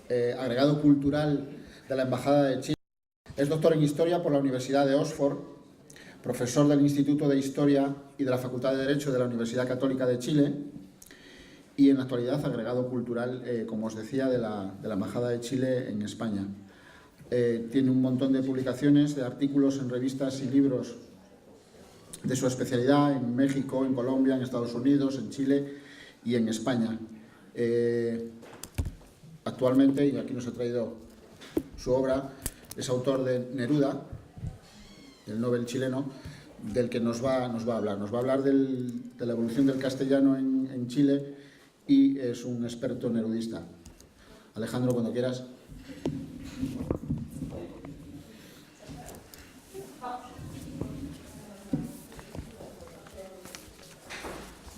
agregado cultural de la Embajada de Chile. Es doctor en Historia por la Universidad de Oxford, profesor del Instituto de Historia y de la Facultad de Derecho de la Universidad Católica de Chile y en la actualidad agregado cultural, como os decía, de la Embajada de Chile en España. Tiene un montón de publicaciones, de artículos en revistas y libros de su especialidad en México, en Colombia, en Estados Unidos, en Chile y en España. Actualmente, y aquí nos ha traído su obra, es autor de Neruda, el Nobel chileno, del que nos va a hablar. Nos va a hablar de la evolución del castellano en Chile y es un experto nerudista. Alejandro, cuando quieras.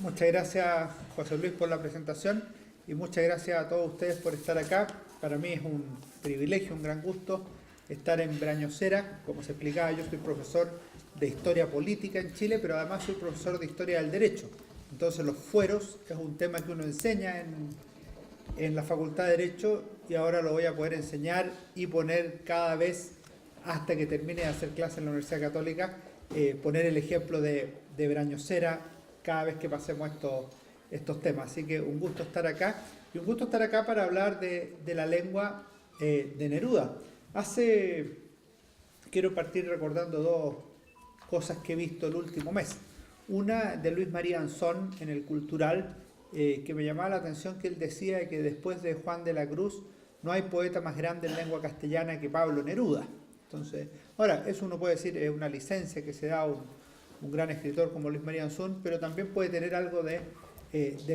Muchas gracias, José Luis, por la presentación y muchas gracias a todos ustedes por estar acá. Para mí es un privilegio, un gran gusto estar en Brañosera. Como se explicaba, yo soy profesor de Historia Política en Chile, pero además soy profesor de Historia del Derecho. Entonces los fueros es un tema que uno enseña en la Facultad de Derecho y ahora lo voy a poder enseñar y poner cada vez, hasta que termine de hacer clase en la Universidad Católica, poner el ejemplo de Brañosera cada vez que pasemos estos temas. Así que un gusto estar acá, y un gusto estar acá para hablar de la lengua de Neruda. Quiero partir recordando dos cosas que he visto el último mes. Una de Luis María Anzón en el Cultural, que me llamaba la atención, que él decía que después de Juan de la Cruz no hay poeta más grande en lengua castellana que Pablo Neruda. Entonces, ahora, eso uno puede decir es una licencia que se da a un gran escritor como Luis María Anzón, pero también puede tener algo de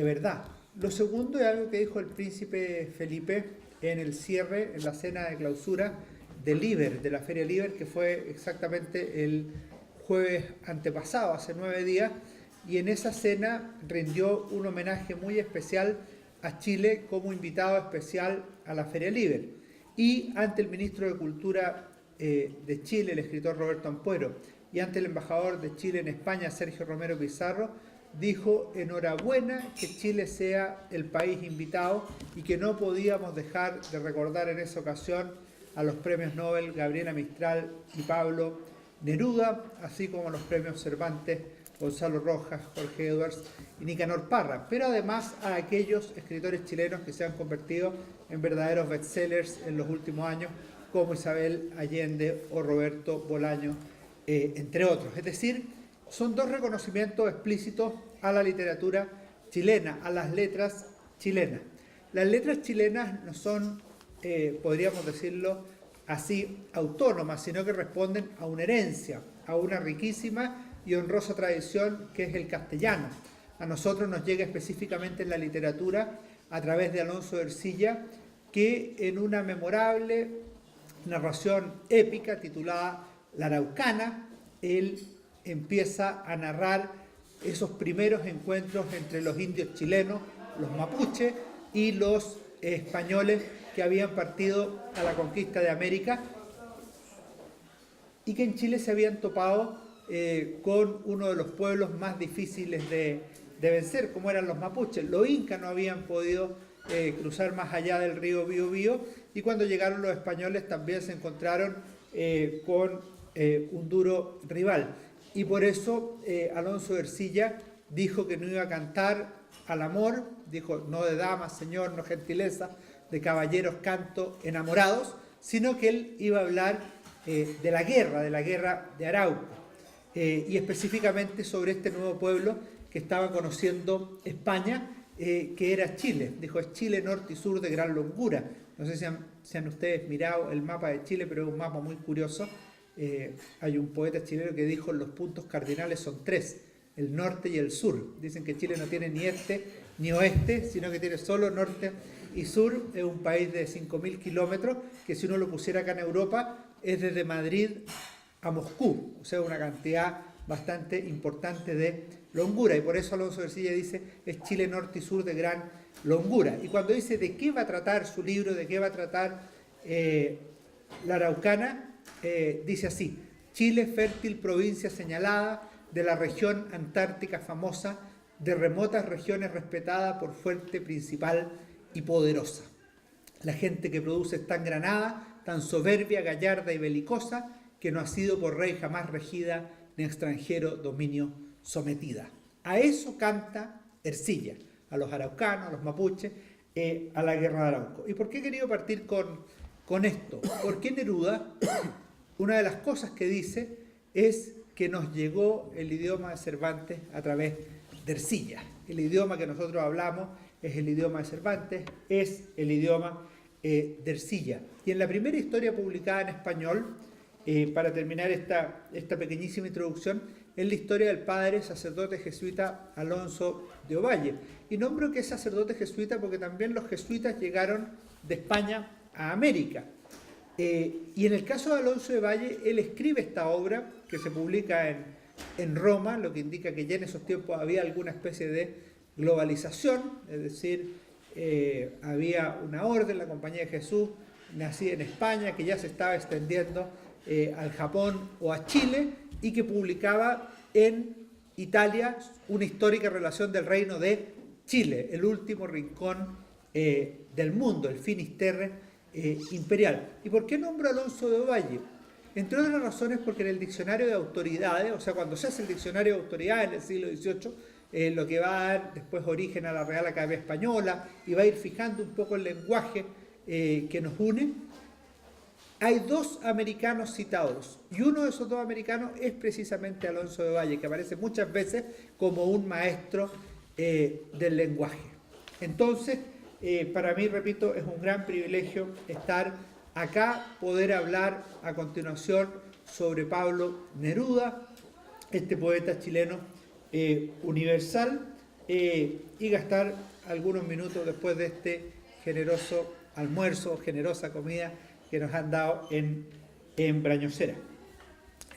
verdad. Lo segundo es algo que dijo el príncipe Felipe en el cierre, en la cena de clausura de Liber, de la Feria Liber, que fue exactamente el jueves antepasado, hace 9 días, y en esa cena rindió un homenaje muy especial a Chile como invitado especial a la Feria Liber. Y ante el ministro de Cultura de Chile, el escritor Roberto Ampuero, y ante el embajador de Chile en España, Sergio Romero Pizarro, dijo: enhorabuena que Chile sea el país invitado, y que no podíamos dejar de recordar en esa ocasión a los premios Nobel Gabriela Mistral y Pablo Neruda, así como los premios Cervantes Gonzalo Rojas, Jorge Edwards y Nicanor Parra, pero además a aquellos escritores chilenos que se han convertido en verdaderos bestsellers en los últimos años, como Isabel Allende o Roberto Bolaño, entre otros. Es decir, son dos reconocimientos explícitos a la literatura chilena, a las letras chilenas. Las letras chilenas no son, podríamos decirlo así, autónomas, sino que responden a una herencia, a una riquísima y honrosa tradición que es el castellano. A nosotros nos llega específicamente en la literatura a través de Alonso de Ercilla, que en una memorable narración épica titulada La Araucana, él empieza a narrar esos primeros encuentros entre los indios chilenos, los mapuches, y los españoles que habían partido a la conquista de América y que en Chile se habían topado con uno de los pueblos más difíciles de vencer, como eran los mapuches. Los incas no habían podido cruzar más allá del río Biobío, y cuando llegaron los españoles también se encontraron con un duro rival. Y por eso Alonso de Ercilla dijo que no iba a cantar al amor, dijo: no de damas, señor, no gentileza, de caballeros canto enamorados, sino que él iba a hablar de la guerra de Arauco, y específicamente sobre este nuevo pueblo que estaba conociendo España, que era Chile. Dijo: es Chile norte y sur de gran longura. No sé si han ustedes mirado el mapa de Chile, pero es un mapa muy curioso. Hay un poeta chileno que dijo: los puntos cardinales son 3, el norte y el sur. Dicen que Chile no tiene ni este ni oeste, sino que tiene solo norte y sur. Es un país de 5.000 kilómetros, que si uno lo pusiera acá en Europa, es desde Madrid a Moscú, o sea, una cantidad bastante importante de longura, y por eso Alonso de Ercilla dice: es Chile norte y sur de gran longura. Y cuando dice de qué va a tratar su libro, de qué va a tratar La Araucana, dice así: Chile, fértil provincia señalada de la región antártica famosa, de remotas regiones respetada por fuerte, principal y poderosa. La gente que produce es tan granada, tan soberbia, gallarda y belicosa, que no ha sido por rey jamás regida, ni extranjero dominio sometida. A eso canta Ercilla, a los araucanos, a los mapuches, a la guerra de Arauco. ¿Y por qué he querido partir con esto? Porque Neruda, una de las cosas que dice es que nos llegó el idioma de Cervantes a través de Ercilla. El idioma que nosotros hablamos es el idioma de Cervantes, es el idioma de Ercilla. Y en la primera historia publicada en español, para terminar esta pequeñísima introducción, es la historia del padre sacerdote jesuita Alonso de Ovalle. Y nombro que es sacerdote jesuita porque también los jesuitas llegaron de España a América. Y en el caso de Alonso de Ovalle, él escribe esta obra que se publica en Roma, lo que indica que ya en esos tiempos había alguna especie de globalización, es decir, había una orden, la Compañía de Jesús, nacida en España, que ya se estaba extendiendo al Japón o a Chile, y que publicaba en Italia una histórica relación del reino de Chile, el último rincón del mundo, el Finisterre imperial. ¿Y por qué nombro a Alonso de Ovalle? Entre otras razones porque en el diccionario de autoridades, o sea, cuando se hace el diccionario de autoridades en el siglo XVIII, lo que va a dar después origen a la Real Academia Española y va a ir fijando un poco el lenguaje que nos une, hay dos americanos citados, y uno de esos dos americanos es precisamente Alonso de Ovalle, que aparece muchas veces como un maestro del lenguaje. Entonces, para mí, repito, es un gran privilegio estar acá, poder hablar a continuación sobre Pablo Neruda, este poeta chileno universal, y gastar algunos minutos después de este generoso almuerzo, generosa comida que nos han dado en Brañosera.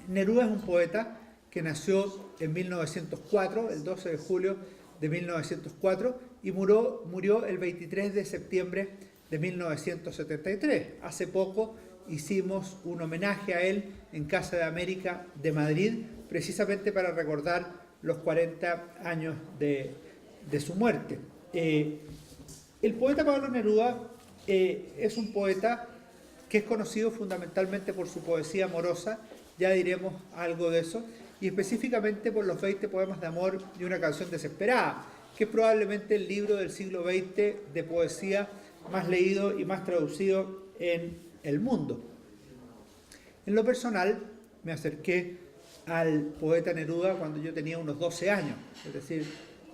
Neruda es un poeta que nació en 1904, el 12 de julio de 1904, y murió el 23 de septiembre de 1973. Hace poco hicimos un homenaje a él en Casa de América de Madrid, precisamente para recordar los 40 años de su muerte. El poeta Pablo Neruda es un poeta que es conocido fundamentalmente por su poesía amorosa, ya diremos algo de eso, y específicamente por los 20 poemas de amor y una canción desesperada, que es probablemente el libro del siglo XX de poesía más leído y más traducido en el mundo. En lo personal, me acerqué al poeta Neruda cuando yo tenía unos 12 años, es decir,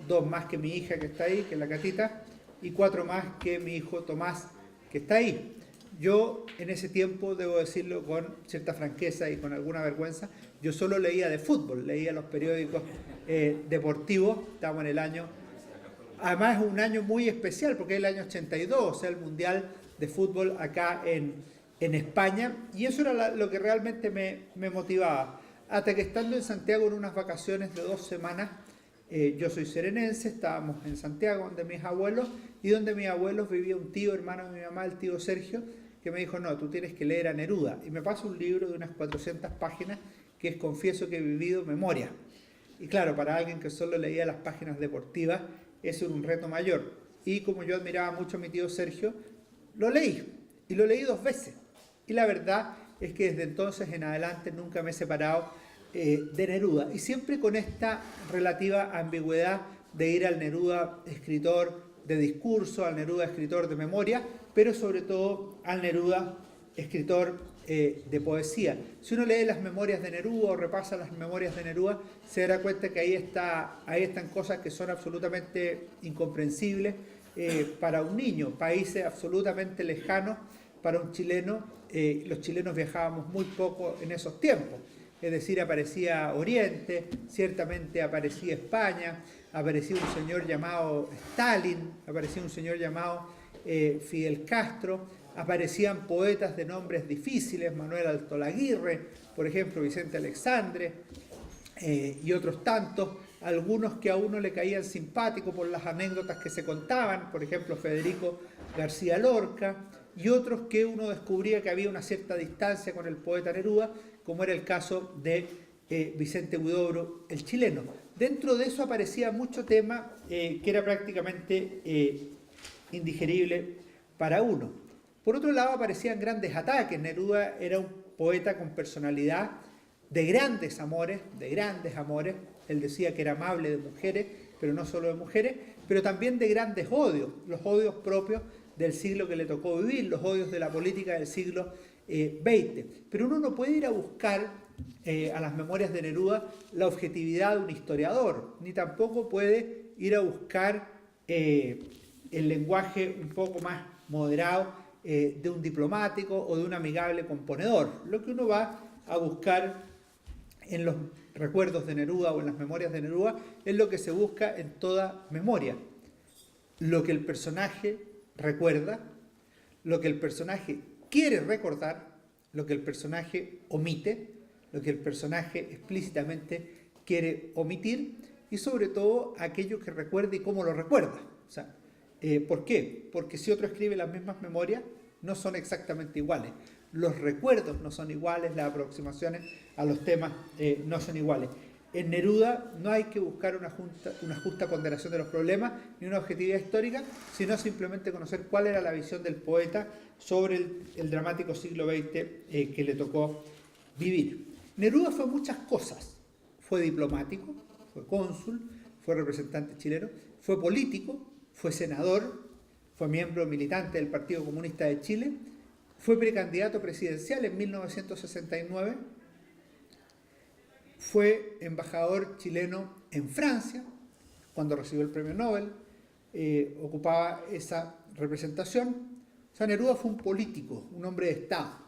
2 más que mi hija que está ahí, que es la Catita, y 4 más que mi hijo Tomás, que está ahí. Yo en ese tiempo, debo decirlo con cierta franqueza y con alguna vergüenza, yo solo leía de fútbol, leía los periódicos deportivos, estábamos en el año, además es un año muy especial porque es el año 82, o sea, el Mundial de Fútbol acá en España, y eso era lo que realmente me motivaba, hasta que estando en Santiago en unas vacaciones de 2 semanas, yo soy serenense, estábamos en Santiago donde mis abuelos, y donde mis abuelos vivía un tío, hermano de mi mamá, el tío Sergio, que me dijo, no, tú tienes que leer a Neruda, y me pasa un libro de unas 400 páginas, que es Confieso que he vivido memoria. Y claro, para alguien que solo leía las páginas deportivas, eso era un reto mayor. Y como yo admiraba mucho a mi tío Sergio, lo leí, y lo leí 2 veces. Y la verdad es que desde entonces en adelante nunca me he separado de Neruda, y siempre con esta relativa ambigüedad de ir al Neruda escritor de discurso, al Neruda escritor de memoria, pero sobre todo al Neruda escritor de poesía. Si uno lee las memorias de Neruda o repasa las memorias de Neruda, se dará cuenta que ahí están cosas que son absolutamente incomprensibles para un niño, países absolutamente lejanos para un chileno. Los chilenos viajábamos muy poco en esos tiempos. Es decir, aparecía Oriente, ciertamente aparecía España, aparecía un señor llamado Stalin, aparecía un señor llamado Fidel Castro, aparecían poetas de nombres difíciles, Manuel Altolaguirre, por ejemplo, Vicente Alexandre, y otros tantos, algunos que a uno le caían simpáticos por las anécdotas que se contaban, por ejemplo, Federico García Lorca, y otros que uno descubría que había una cierta distancia con el poeta Neruda, como era el caso de Vicente Huidobro, el chileno. Dentro de eso aparecía mucho tema que era prácticamente indigerible para uno. Por otro lado, aparecían grandes ataques. Neruda era un poeta con personalidad, de grandes amores, de grandes amores. Él decía que era amable de mujeres, pero no solo de mujeres, pero también de grandes odios, los odios propios del siglo que le tocó vivir, los odios de la política del siglo XX. Pero uno no puede ir a buscar a las memorias de Neruda la objetividad de un historiador, ni tampoco puede ir a buscar el lenguaje un poco más moderado de un diplomático o de un amigable componedor. Lo que uno va a buscar en los recuerdos de Neruda o en las memorias de Neruda es lo que se busca en toda memoria. Lo que el personaje recuerda, lo que el personaje quiere recordar, lo que el personaje omite, lo que el personaje explícitamente quiere omitir y sobre todo aquello que recuerda y cómo lo recuerda. O sea, ¿por qué? Porque si otro escribe las mismas memorias, no son exactamente iguales. Los recuerdos no son iguales, las aproximaciones a los temas no son iguales. En Neruda no hay que buscar una justa ponderación de los problemas ni una objetividad histórica, sino simplemente conocer cuál era la visión del poeta sobre el dramático siglo XX que le tocó vivir. Neruda fue muchas cosas. Fue diplomático, fue cónsul, fue representante chileno, fue político, fue senador, fue miembro militante del Partido Comunista de Chile, fue precandidato presidencial en 1969, fue embajador chileno en Francia, cuando recibió el premio Nobel, ocupaba esa representación. O sea, Neruda fue un político, un hombre de Estado.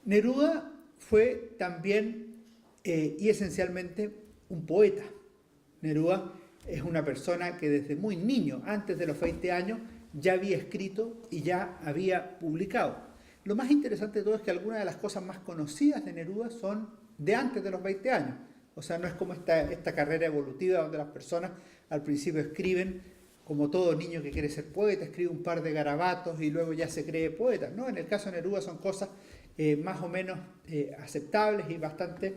Neruda fue también y esencialmente un poeta. Neruda es una persona que desde muy niño, antes de los 20 años, ya había escrito y ya había publicado. Lo más interesante de todo es que algunas de las cosas más conocidas de Neruda son de antes de los 20 años. O sea, no es como esta carrera evolutiva donde las personas al principio escriben, como todo niño que quiere ser poeta, escribe un par de garabatos y luego ya se cree poeta. No, en el caso de Neruda son cosas más o menos aceptables y bastante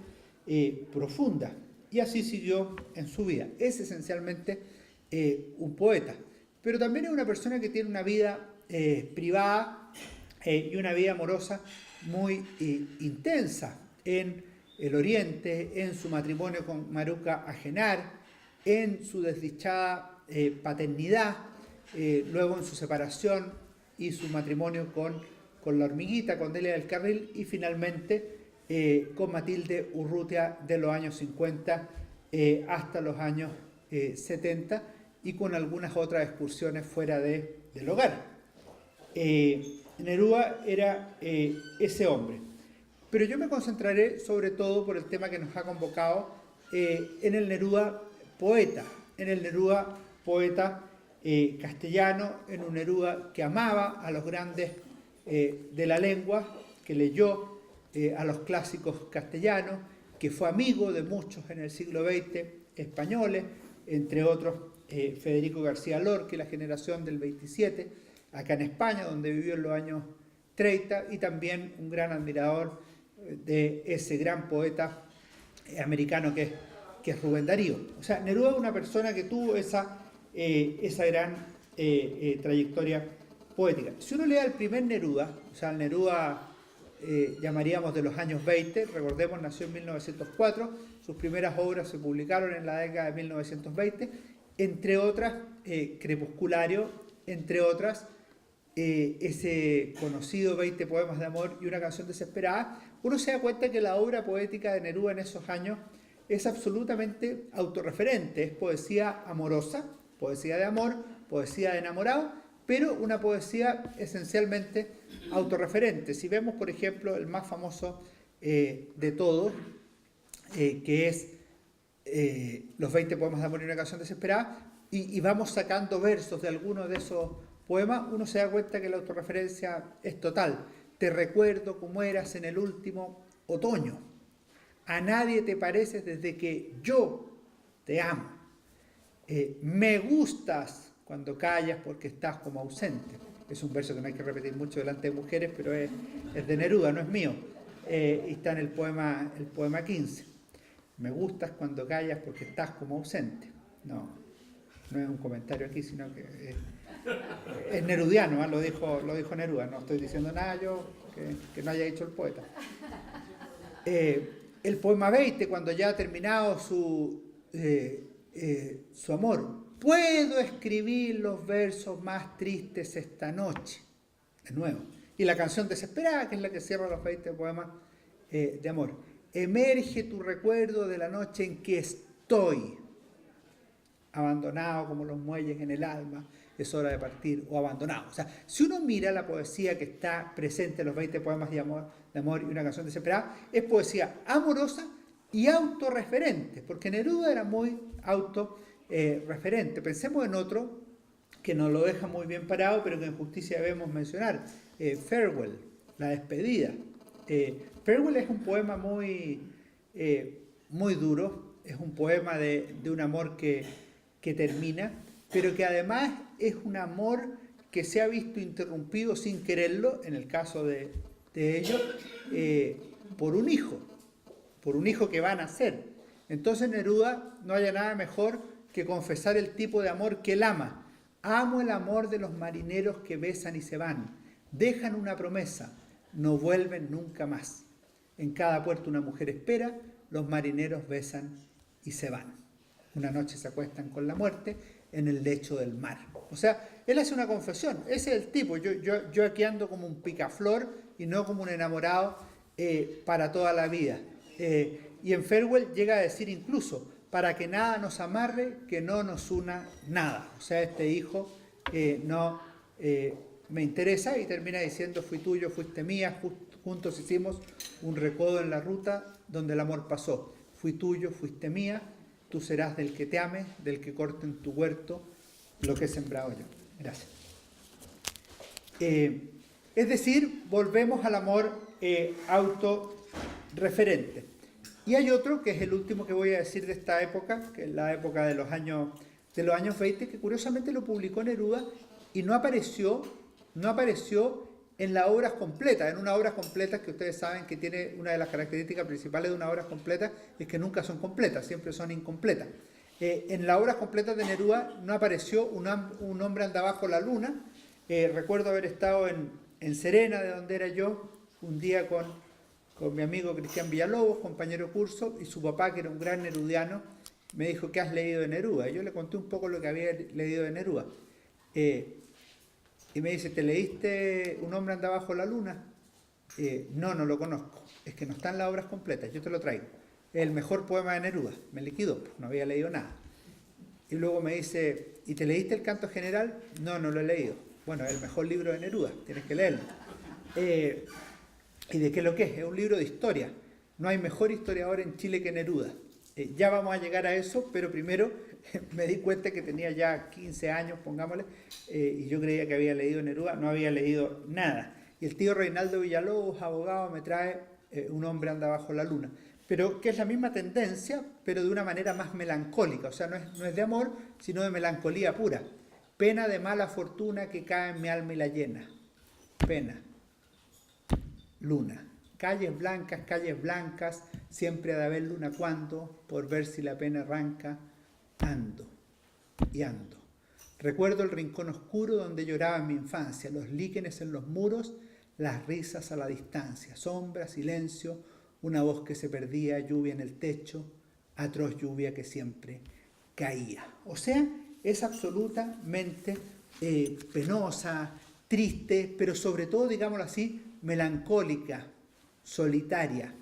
profundas. Y así siguió en su vida. Es esencialmente un poeta. Pero también es una persona que tiene una vida privada y una vida amorosa muy intensa en el Oriente, en su matrimonio con Maruca Ajenar, en su desdichada paternidad, luego en su separación y su matrimonio con la hormiguita, con Delia del Carril, y finalmente con Matilde Urrutia de los años 50 hasta los años 70 y con algunas otras excursiones fuera del hogar. Neruda era ese hombre. Pero yo me concentraré sobre todo por el tema que nos ha convocado en el Neruda poeta, castellano, en un Neruda que amaba a los grandes de la lengua, que leyó a los clásicos castellanos, que fue amigo de muchos en el siglo XX españoles, entre otros Federico García Lorca y la generación del 27, acá en España, donde vivió en los años 30, y también un gran admirador de ese gran poeta americano que es Rubén Darío. O sea, Neruda es una persona que tuvo esa gran trayectoria poética. Si uno lee el primer Neruda, o sea, el Neruda llamaríamos de los años 20, recordemos, nació en 1904, sus primeras obras se publicaron en la década de 1920, entre otras Crepusculario, entre otras ese conocido 20 poemas de amor y una canción desesperada. Uno se da cuenta que la obra poética de Neruda en esos años es absolutamente autorreferente, es poesía amorosa, poesía de amor, poesía de enamorado, pero una poesía esencialmente autorreferente. Si vemos, por ejemplo, el más famoso de todos, que es los 20 poemas de amor y una canción desesperada, y vamos sacando versos de algunos de esos poemas, uno se da cuenta que la autorreferencia es total. Te recuerdo como eras en el último otoño. A nadie te pareces desde que yo te amo. Me gustas cuando callas porque estás como ausente. Es un verso que no hay que repetir mucho delante de mujeres, pero es de Neruda, no es mío. Y está en el poema 15. Me gustas cuando callas porque estás como ausente. No es un comentario aquí, sino que Es nerudiano, ¿eh? Lo dijo Neruda, no estoy diciendo nada yo que no haya dicho el poeta. El poema 20, cuando ya ha terminado su amor. Puedo escribir los versos más tristes esta noche. De nuevo. Y la canción desesperada, que es la que cierra los 20 poemas de amor. Emerge tu recuerdo de la noche en que estoy abandonado como los muelles en el alma, es hora de partir, o abandonado. O sea, si uno mira la poesía que está presente en los 20 poemas de amor y una canción desesperada, es poesía amorosa y autorreferente, porque Neruda era muy autorreferente. Pensemos en otro que nos lo deja muy bien parado, pero que en justicia debemos mencionar, Farewell, la despedida. Farewell es un poema muy duro, es un poema de un amor que termina, pero que además es un amor que se ha visto interrumpido sin quererlo, en el caso de ellos, por un hijo que va a nacer. Entonces Neruda no haya nada mejor que confesar el tipo de amor que él ama. Amo el amor de los marineros que besan y se van, dejan una promesa, no vuelven nunca más. En cada puerto una mujer espera, los marineros besan y se van. Una noche se acuestan con la muerte en el lecho del mar. O sea, él hace una confesión. Ese es el tipo. Yo aquí ando como un picaflor y no como un enamorado para toda la vida. Y en Farewell llega a decir incluso, para que nada nos amarre, que no nos una nada. O sea, este hijo no me interesa, y termina diciendo, fui tuyo, fuiste mía, juntos hicimos un recodo en la ruta donde el amor pasó. Fui tuyo, fuiste mía, tú serás del que te ame, del que corte en tu huerto lo que he sembrado yo. Gracias. Es decir, volvemos al amor autorreferente. Y hay otro, que es el último que voy a decir de esta época, que es la época de los años 20, que curiosamente lo publicó Neruda y no apareció en las obras completas. En una obra completa, que ustedes saben que tiene una de las características principales de una obra completa, es que nunca son completas, siempre son incompletas. En las obras completas de Neruda no apareció un hombre anda bajo la luna. Recuerdo haber estado en Serena, de donde era yo, un día con mi amigo Cristian Villalobos, compañero de curso, y su papá, que era un gran nerudiano, me dijo, ¿qué has leído de Neruda? Y yo le conté un poco lo que había leído de Neruda. Y me dice, ¿te leíste Un hombre anda bajo la luna? No lo conozco. Es que no están las obras completas, yo te lo traigo. Es el mejor poema de Neruda. Me liquidó, pues no había leído nada. Y luego me dice, ¿y te leíste el Canto General? No lo he leído. Bueno, es el mejor libro de Neruda, tienes que leerlo. ¿Y de qué lo que es? Es un libro de historia. No hay mejor historiador en Chile que Neruda. Ya vamos a llegar a eso, pero primero me di cuenta que tenía ya 15 años, pongámosle, y yo creía que había leído Neruda, no había leído nada. Y el tío Reinaldo Villalobos, abogado, me trae Un hombre anda bajo la luna, pero que es la misma tendencia, pero de una manera más melancólica. O sea, no es de amor, sino de melancolía pura. Pena de mala fortuna que cae en mi alma y la llena. Pena. Luna. Calles blancas, siempre ha de haber luna cuando, por ver si la pena arranca, ando y ando. Recuerdo el rincón oscuro donde lloraba en mi infancia, los líquenes en los muros, las risas a la distancia, sombra, silencio, una voz que se perdía, lluvia en el techo, atroz lluvia que siempre caía. O sea, es absolutamente penosa, triste, pero sobre todo, digámoslo así, melancólica, solitaria.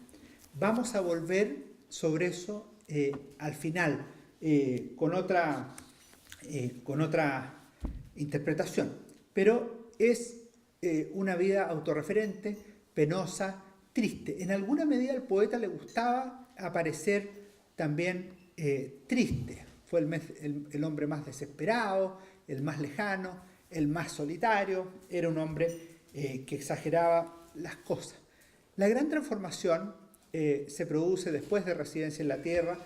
Vamos a volver sobre eso al final, con otra interpretación. Pero es una vida autorreferente, penosa, triste. En alguna medida al poeta le gustaba aparecer también triste. Fue el hombre más desesperado, el más lejano, el más solitario. Era un hombre que exageraba las cosas. La gran transformación se produce después de Residencia en la Tierra,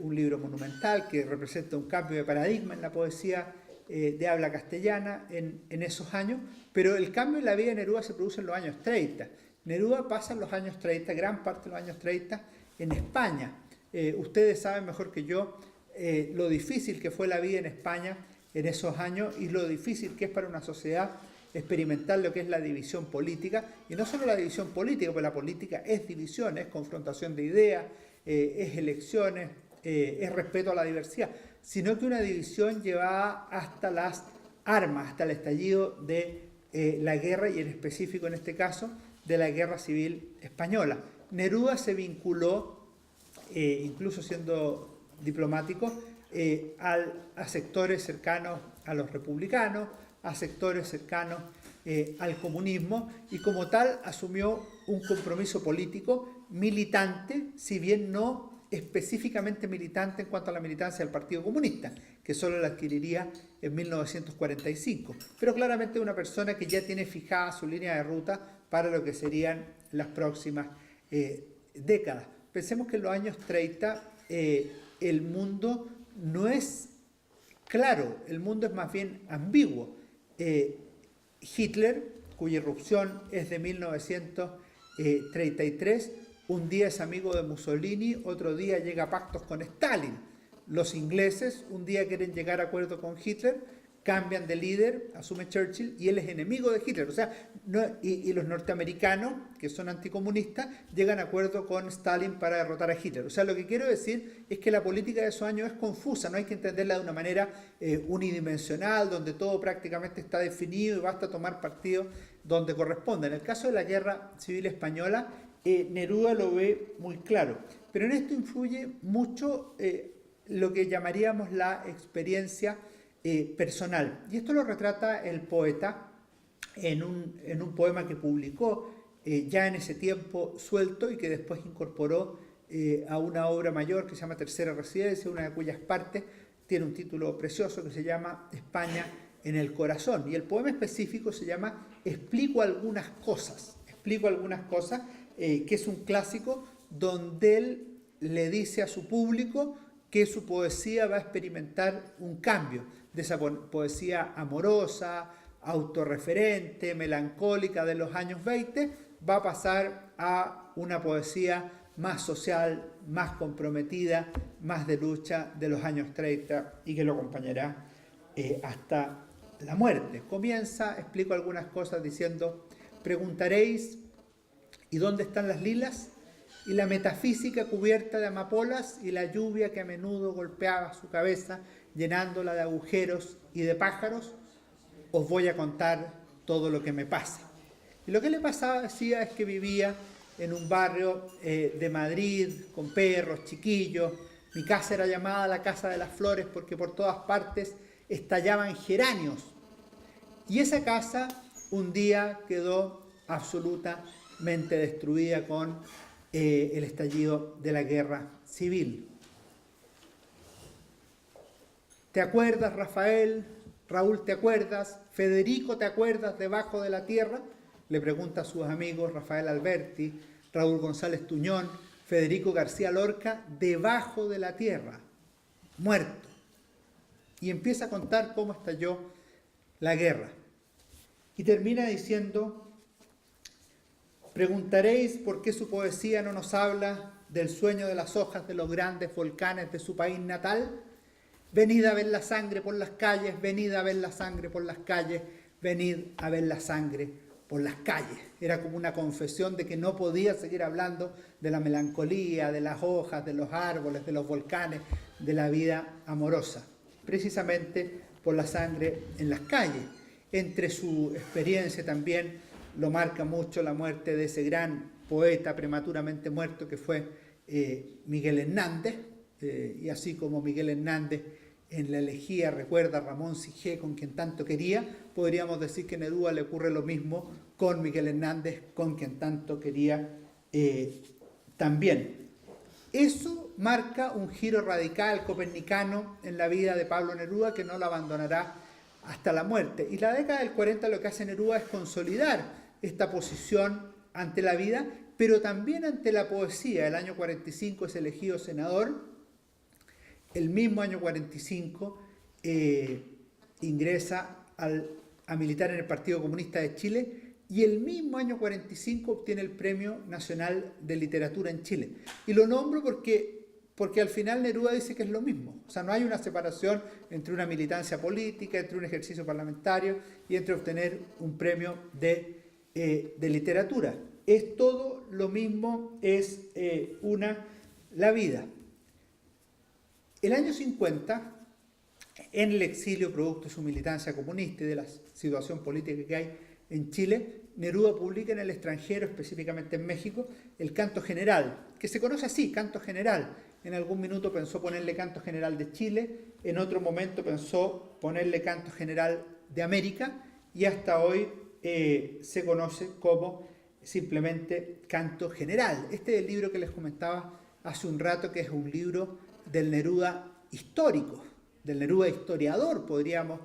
un libro monumental que representa un cambio de paradigma en la poesía de habla castellana en esos años, pero el cambio en la vida de Neruda se produce en los años 30. Neruda pasa en los años 30, gran parte de los años 30, en España. Ustedes saben mejor que yo lo difícil que fue la vida en España en esos años y lo difícil que es para una sociedad experimentar lo que es la división política, y no solo la división política, porque la política es división, es confrontación de ideas, es elecciones, es respeto a la diversidad, sino que una división llevada hasta las armas, hasta el estallido de la guerra, y en específico en este caso de la Guerra Civil Española. Neruda se vinculó, incluso siendo diplomático, a sectores cercanos a los republicanos, a sectores cercanos al comunismo, y como tal asumió un compromiso político militante, si bien no específicamente militante en cuanto a la militancia del Partido Comunista, que solo la adquiriría en 1945, pero claramente una persona que ya tiene fijada su línea de ruta para lo que serían las próximas décadas. Pensemos que en los años 30 el mundo no es claro, el mundo es más bien ambiguo. Hitler, cuya irrupción es de 1933, un día es amigo de Mussolini, otro día llega a pactos con Stalin. Los ingleses un día quieren llegar a acuerdo con Hitler, cambian de líder, asume Churchill y él es enemigo de Hitler. O sea, y los norteamericanos, que son anticomunistas, llegan a acuerdo con Stalin para derrotar a Hitler. O sea, lo que quiero decir es que la política de esos años es confusa, no hay que entenderla de una manera unidimensional, donde todo prácticamente está definido y basta tomar partido donde corresponde. En el caso de la Guerra Civil Española, Neruda lo ve muy claro. Pero en esto influye mucho lo que llamaríamos la experiencia personal. Y esto lo retrata el poeta en un poema que publicó ya en ese tiempo suelto y que después incorporó a una obra mayor que se llama Tercera Residencia, una de cuyas partes tiene un título precioso que se llama España en el corazón. Y el poema específico se llama Explico algunas cosas. Explico algunas cosas, que es un clásico donde él le dice a su público que su poesía va a experimentar un cambio de esa poesía amorosa, autorreferente, melancólica de los años 20, va a pasar a una poesía más social, más comprometida, más de lucha de los años 30 y que lo acompañará hasta la muerte. Comienza, explico algunas cosas diciendo, preguntaréis, ¿y dónde están las lilas? Y la metafísica cubierta de amapolas y la lluvia que a menudo golpeaba su cabeza, llenándola de agujeros y de pájaros, os voy a contar todo lo que me pasa. Y lo que le pasaba, decía, es que vivía en un barrio de Madrid, con perros, chiquillos. Mi casa era llamada la Casa de las Flores porque por todas partes estallaban geranios. Y esa casa un día quedó absolutamente destruida con el estallido de la Guerra Civil. ¿Te acuerdas, Rafael? Raúl, ¿te acuerdas? Federico, ¿te acuerdas debajo de la tierra? Le pregunta a sus amigos Rafael Alberti, Raúl González Tuñón, Federico García Lorca, debajo de la tierra, muerto. Y empieza a contar cómo estalló la guerra. Y termina diciendo, preguntaréis por qué su poesía no nos habla del sueño de las hojas de los grandes volcanes de su país natal. Venid a ver la sangre por las calles, venid a ver la sangre por las calles, venid a ver la sangre por las calles. Era como una confesión de que no podía seguir hablando de la melancolía, de las hojas, de los árboles, de los volcanes, de la vida amorosa, precisamente por la sangre en las calles. Entre su experiencia también lo marca mucho la muerte de ese gran poeta prematuramente muerto que fue Miguel Hernández, y así como Miguel Hernández en la elegía recuerda a Ramón Sijé con quien tanto quería, podríamos decir que a Neruda le ocurre lo mismo con Miguel Hernández con quien tanto quería también. Eso marca un giro radical copernicano en la vida de Pablo Neruda que no lo abandonará hasta la muerte. Y la década del 40 lo que hace Neruda es consolidar esta posición ante la vida, pero también ante la poesía. El año 45 es elegido senador. El mismo año 45 ingresa a militar en el Partido Comunista de Chile y el mismo año 45 obtiene el Premio Nacional de Literatura en Chile. Y lo nombro porque porque al final Neruda dice que es lo mismo. O sea, no hay una separación entre una militancia política, entre un ejercicio parlamentario y entre obtener un premio de literatura. Es todo lo mismo, es la vida. El año 50, en el exilio producto de su militancia comunista y de la situación política que hay en Chile, Neruda publica en el extranjero, específicamente en México, el Canto General, que se conoce así, Canto General. En algún minuto pensó ponerle Canto General de Chile, en otro momento pensó ponerle Canto General de América, y hasta hoy se conoce como simplemente Canto General. Este es el libro que les comentaba hace un rato, que es un libro del Neruda histórico, del Neruda historiador, podríamos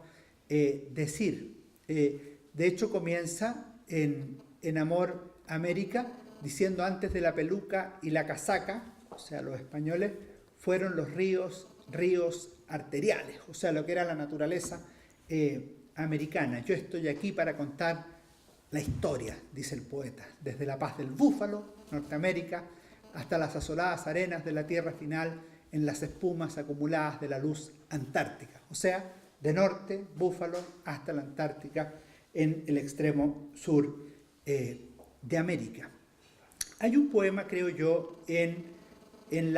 decir. De hecho, comienza en Amor América diciendo: antes de la peluca y la casaca, o sea, los españoles, fueron los ríos arteriales, o sea, lo que era la naturaleza americana. Yo estoy aquí para contar la historia, dice el poeta, desde la paz del búfalo, Norteamérica, hasta las asoladas arenas de la tierra final, en las espumas acumuladas de la luz antártica. O sea, de norte, Búfalo, hasta la Antártica, en el extremo sur de América. Hay un poema, creo yo, en el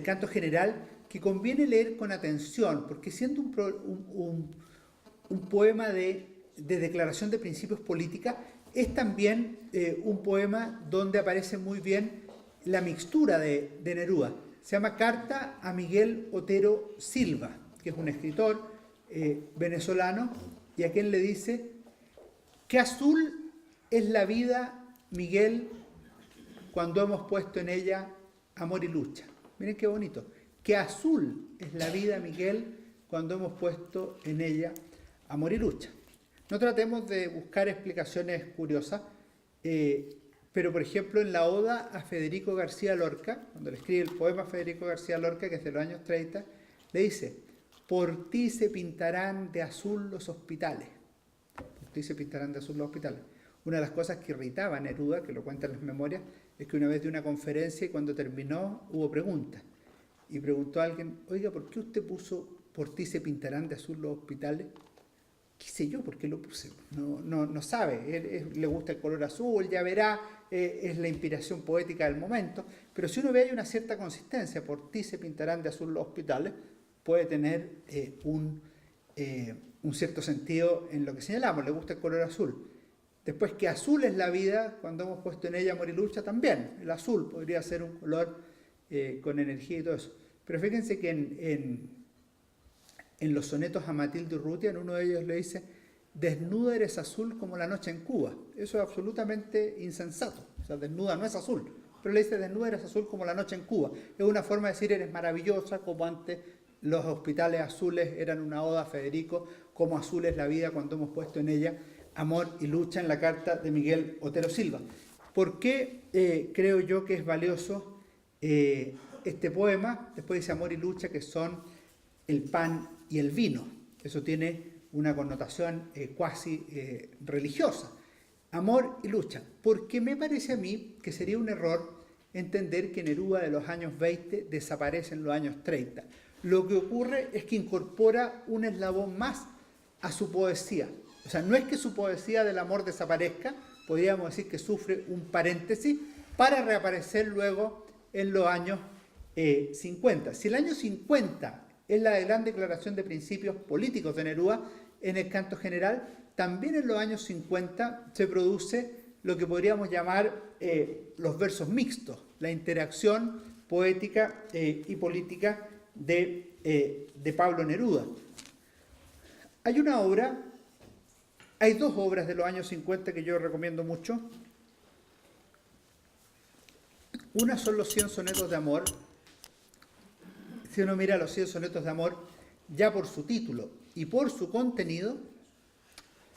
Canto General que conviene leer con atención, porque siendo un poema de declaración de principios política, es también un poema donde aparece muy bien la mixtura de Neruda. Se llama Carta a Miguel Otero Silva, que es un escritor venezolano, y a quien le dice: qué azul es la vida, Miguel, cuando hemos puesto en ella amor y lucha. Miren qué bonito. Qué azul es la vida, Miguel, cuando hemos puesto en ella amor y lucha. No tratemos de buscar explicaciones curiosas, pero por ejemplo en la oda a Federico García Lorca, cuando le escribe el poema a Federico García Lorca, que es de los años 30, le dice: por ti se pintarán de azul los hospitales. Por ti se pintarán de azul los hospitales. Una de las cosas que irritaba a Neruda, que lo cuenta en las memorias, es que una vez dio una conferencia y cuando terminó hubo preguntas. Y preguntó a alguien: oiga, ¿por qué usted puso por ti se pintarán de azul los hospitales? ¿Qué sé yo por qué lo puse? No sabe. Le gusta el color azul, ya verá, es la inspiración poética del momento. Pero si uno ve hay una cierta consistencia: por ti se pintarán de azul los hospitales, puede tener un cierto sentido en lo que señalamos. Le gusta el color azul. Después, que azul es la vida, cuando hemos puesto en ella amor y lucha, también. El azul podría ser un color con energía y todo eso. Pero fíjense que en los sonetos a Matilde Urrutia, en uno de ellos le dice: desnuda eres azul como la noche en Cuba. Eso es absolutamente insensato. O sea, desnuda no es azul, pero le dice: desnuda eres azul como la noche en Cuba. Es una forma de decir: eres maravillosa, como antes los hospitales azules eran una oda a Federico, como azul es la vida cuando hemos puesto en ella amor y lucha, en la carta de Miguel Otero Silva. ¿Por qué creo yo que es valioso este poema? Después dice amor y lucha, que son el pan y el vino. Eso tiene una connotación cuasi religiosa. Amor y lucha. Porque me parece a mí que sería un error entender que Neruda de los años 20 desaparece en los años 30. Lo que ocurre es que incorpora un eslabón más a su poesía. O sea, no es que su poesía del amor desaparezca, podríamos decir que sufre un paréntesis para reaparecer luego en los años 50. Si el año 50 es la gran declaración de principios políticos de Neruda en el Canto General, también en los años 50 se produce lo que podríamos llamar los versos mixtos, la interacción poética y política de Pablo Neruda. Hay dos obras de los años 50 que yo recomiendo mucho. Una son los 100 sonetos de amor. Si uno mira los 100 sonetos de amor, ya por su título y por su contenido,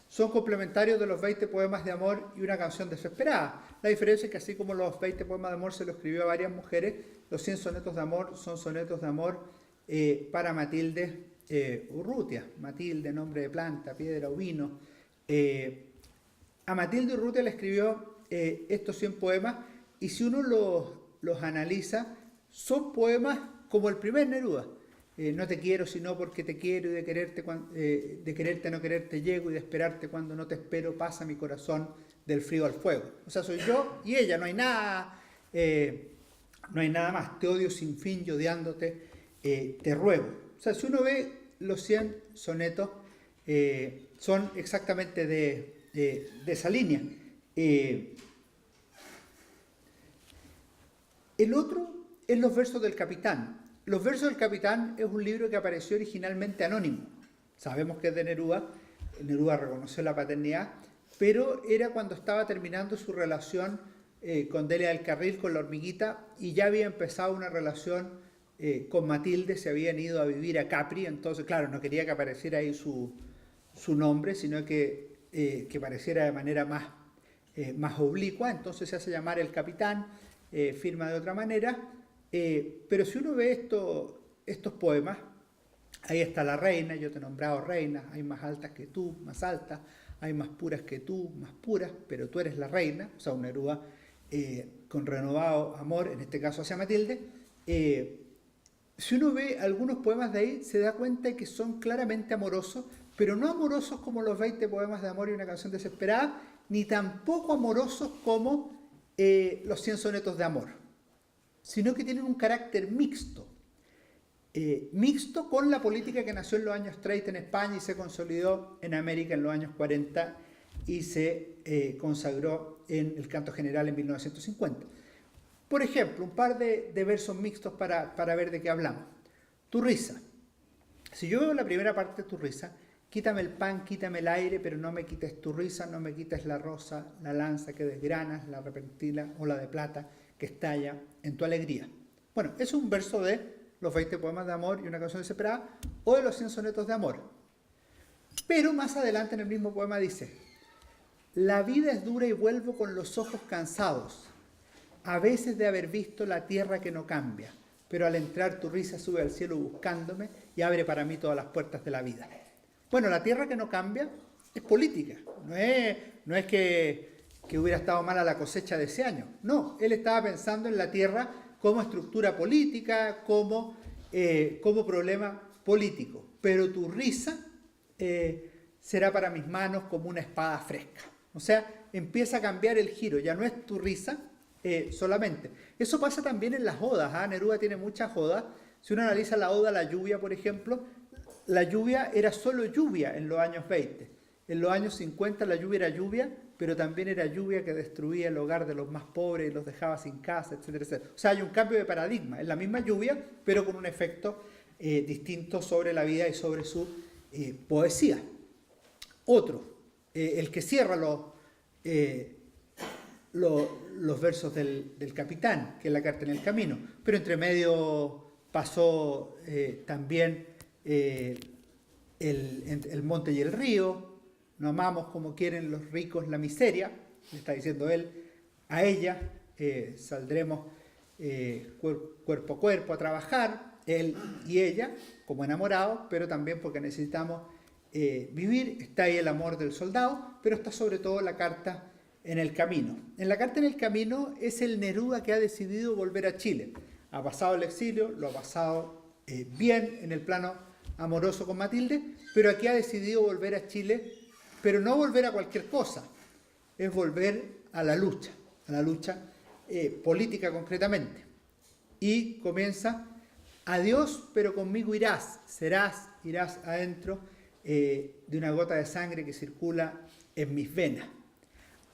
son complementarios de los 20 poemas de amor y una canción desesperada. La diferencia es que así como los 20 poemas de amor se los escribió a varias mujeres, los 100 sonetos de amor son sonetos de amor para Matilde Urrutia. Matilde, nombre de planta, piedra o vino. A Matilde Urrutia le escribió estos 100 poemas, y si uno los analiza, son poemas como el primer Neruda. No te quiero sino porque te quiero, y de quererte a no quererte llego, y de esperarte cuando no te espero pasa mi corazón del frío al fuego. O sea, soy yo y ella, no hay nada más. Te odio sin fin y odiándote te ruego. O sea, si uno ve los 100 sonetos, son exactamente de esa línea. El otro es los versos del Capitán. Los versos del Capitán es un libro que apareció originalmente anónimo. Sabemos que es de Neruda. Neruda reconoció la paternidad, pero era cuando estaba terminando su relación con Delia del Carril, con la hormiguita, y ya había empezado una relación con Matilde, se habían ido a vivir a Capri. Entonces, claro, no quería que apareciera ahí su nombre, sino que apareciera de manera más oblicua. Entonces se hace llamar el Capitán, firma de otra manera. Pero si uno ve estos poemas, ahí está la reina, yo te he nombrado reina, hay más altas que tú, más altas, hay más puras que tú, más puras, pero tú eres la reina. O sea, un Neruda con renovado amor, en este caso hacia Matilde. Si uno ve algunos poemas de ahí, se da cuenta de que son claramente amorosos, pero no amorosos como los 20 poemas de amor y una canción desesperada, ni tampoco amorosos como los 100 sonetos de amor, sino que tienen un carácter mixto. Mixto con la política que nació en los años 30 en España y se consolidó en América en los años 40 y se consagró en el canto general en 1950. Por ejemplo, un par de versos mixtos para ver de qué hablamos. Tu risa. Si yo veo la primera parte de tu risa, quítame el pan, quítame el aire, pero no me quites tu risa, no me quites la rosa, la lanza que desgranas, la repentina ola de plata que estalla en tu alegría. Bueno, es un verso de los 20 poemas de amor y una canción desesperada, o de los 100 sonetos de amor. Pero más adelante en el mismo poema dice: la vida es dura y vuelvo con los ojos cansados, a veces de haber visto la tierra que no cambia, pero al entrar tu risa sube al cielo buscándome y abre para mí todas las puertas de la vida. Bueno, la tierra que no cambia es política, no es que hubiera estado mala la cosecha de ese año. No, él estaba pensando en la tierra como estructura política, como problema político. Pero tu risa será para mis manos como una espada fresca. O sea, empieza a cambiar el giro, ya no es tu risa solamente. Eso pasa también en las odas. Neruda tiene muchas odas. Si uno analiza la oda a la lluvia, por ejemplo, la lluvia era solo lluvia en los años 20. En los años 50 la lluvia era lluvia, pero también era lluvia que destruía el hogar de los más pobres y los dejaba sin casa, etcétera, etcétera. O sea, hay un cambio de paradigma. Es la misma lluvia, pero con un efecto distinto sobre la vida y sobre su poesía. Otro, el que cierra los versos del Capitán, que es la carta en el camino. Pero entre medio pasó también el monte y el río. No amamos como quieren los ricos la miseria, le está diciendo él a ella. Saldremos cuerpo a cuerpo a trabajar, él y ella, como enamorados, pero también porque necesitamos vivir. Está ahí el amor del soldado, pero está sobre todo la carta en el camino. En la carta en el camino es el Neruda que ha decidido volver a Chile. Ha pasado el exilio, lo ha pasado bien en el plano amoroso con Matilde, pero aquí ha decidido volver a Chile, pero no volver a cualquier cosa, es volver a la lucha política concretamente. Y comienza: adiós, pero conmigo irás, irás adentro de una gota de sangre que circula en mis venas.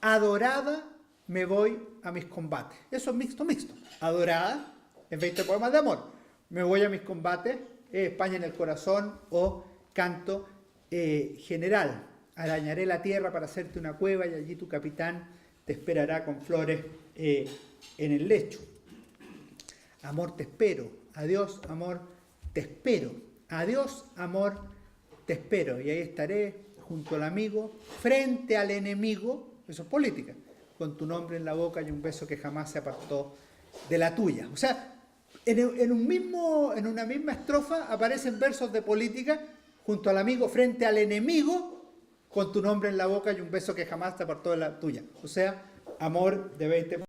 Adorada, me voy a mis combates. Eso es mixto. Adorada, en 20 poemas de amor. Me voy a mis combates, España en el corazón, o canto general. Arañaré la tierra para hacerte una cueva y allí tu capitán te esperará con flores en el lecho. Amor, te espero. Adiós, amor, te espero. Adiós, amor, te espero. Y ahí estaré junto al amigo, frente al enemigo. Eso es política. Con tu nombre en la boca y un beso que jamás se apartó de la tuya. O sea, en una misma estrofa aparecen versos de política junto al amigo, frente al enemigo, con tu nombre en la boca y un beso que jamás te apartó de la tuya. O sea, amor de 20